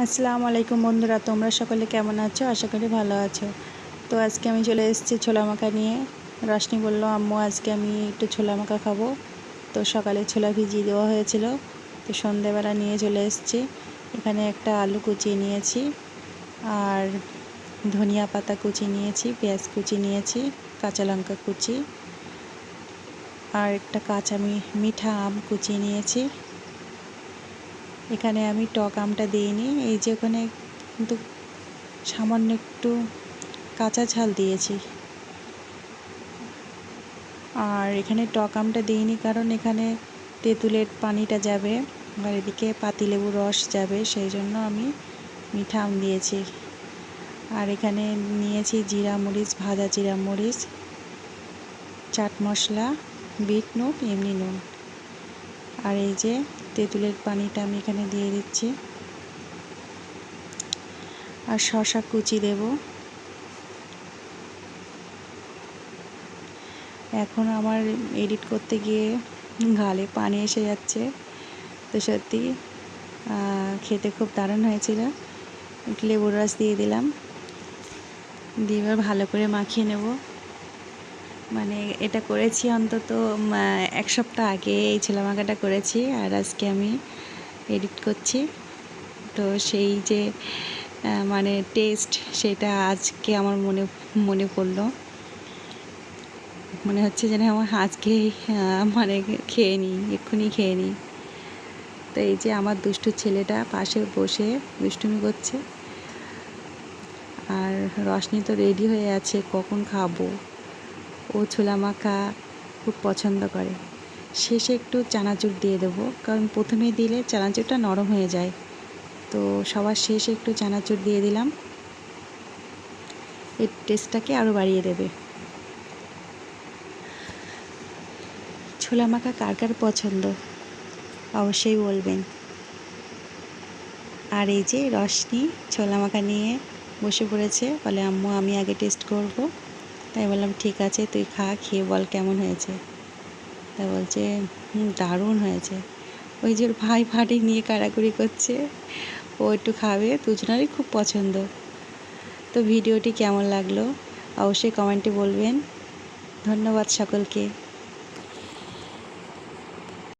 আসসালামু আলাইকুম বন্ধুরা, তোমরা সকলে কেমন আছো? আশা করি ভালো আছো। তো আজকে আমি চলে এসেছি ছোলা মাখা নিয়ে। রশনি বলল, আম্মু আজকে আমি একটু ছোলা মাখা খাবো। তো সকালে ছোলা ভিজিয়ে দেওয়া হয়েছিল, তো সন্ধেবেলা নিয়ে চলে এসেছি। এখানে একটা আলু কুচিয়ে নিয়েছি, আর ধনিয়া পাতা কুচি নিয়েছি, পেঁয়াজ কুচি নিয়েছি, কাঁচা লঙ্কা কুচি, আর একটা কাঁচা মিঠা আম কুচিয়ে নিয়েছি। এখানে আমি টক আমটা দিইনি, এই যে ওখানে কিন্তু সামান্য একটু কাঁচা ঝাল দিয়েছি। আর এখানে টক আমটা দিইনি কারণ এখানে তেঁতুলের পানিটা যাবে আর এদিকে পাতিলেবুর রস যাবে, সেই জন্য আমি মিঠা আম দিয়েছি। আর এখানে নিয়েছি জিরা মরিচ, ভাজা জিরা মরিচ, চাট মশলা, বিট নুন, এমনি নুন। আর এই যে তেঁতুলের পানিটা আমি এখানে দিয়ে দিচ্ছি, আর শসা কুচি দেব। এখন আমার এডিট করতে গিয়ে গালে পানি এসে যাচ্ছে। তো সত্যি খেতে খুব দারুণ হয়েছিল। লেবুর রস দিয়ে দিলাম, দিয়ে এবার ভালো করে মাখিয়ে নেব। মানে এটা করেছি অন্তত 1 সপ্তাহ আগে এই ছোলা মাখাটা করেছি, আর আজকে আমি এডিট করছি। তো সেই যে মানে টেস্ট, সেটা আজকে আমার মনে পড়লো। মনে হচ্ছে যেন আমার আজকেই মানে খেয়ে নিই, এক্ষুনি খেয়ে নিই। তো এই যে আমার দুষ্টু ছেলেটা পাশে বসে দুষ্টুমি করছে, আর রশনি তো রেডি হয়ে আছে কখন খাবো। ও ছোলা মাখা খুব পছন্দ করে। শেষে একটু চানাচুর দিয়ে দেবো, কারণ প্রথমে দিলে চানাচুরটা নরম হয়ে যায়। তো সবার শেষে একটু চানাচুর দিয়ে দিলাম, এর টেস্টটাকে আরও বাড়িয়ে দেবে। ছোলা মাখা কার কার পছন্দ অবশ্যই বলবেন। আর এই যে রশনি ছোলা মাখা নিয়ে বসে পড়েছে, বলে আম্মু আমি আগে টেস্ট করব। তাই বললাম ঠিক আছে, তুই খা, খেয়ে বল কেমন হয়েছে। তা বলছে দারুণ হয়েছে। ওই যে ওর ভাই ভাটি নিয়ে কাড়াকুড়ি করছে, ও একটু খাবে, দুজনেরই খুব পছন্দ। তো ভিডিওটি কেমন লাগলো অবশ্যই কমেন্টে বলবেন। ধন্যবাদ সকলকে।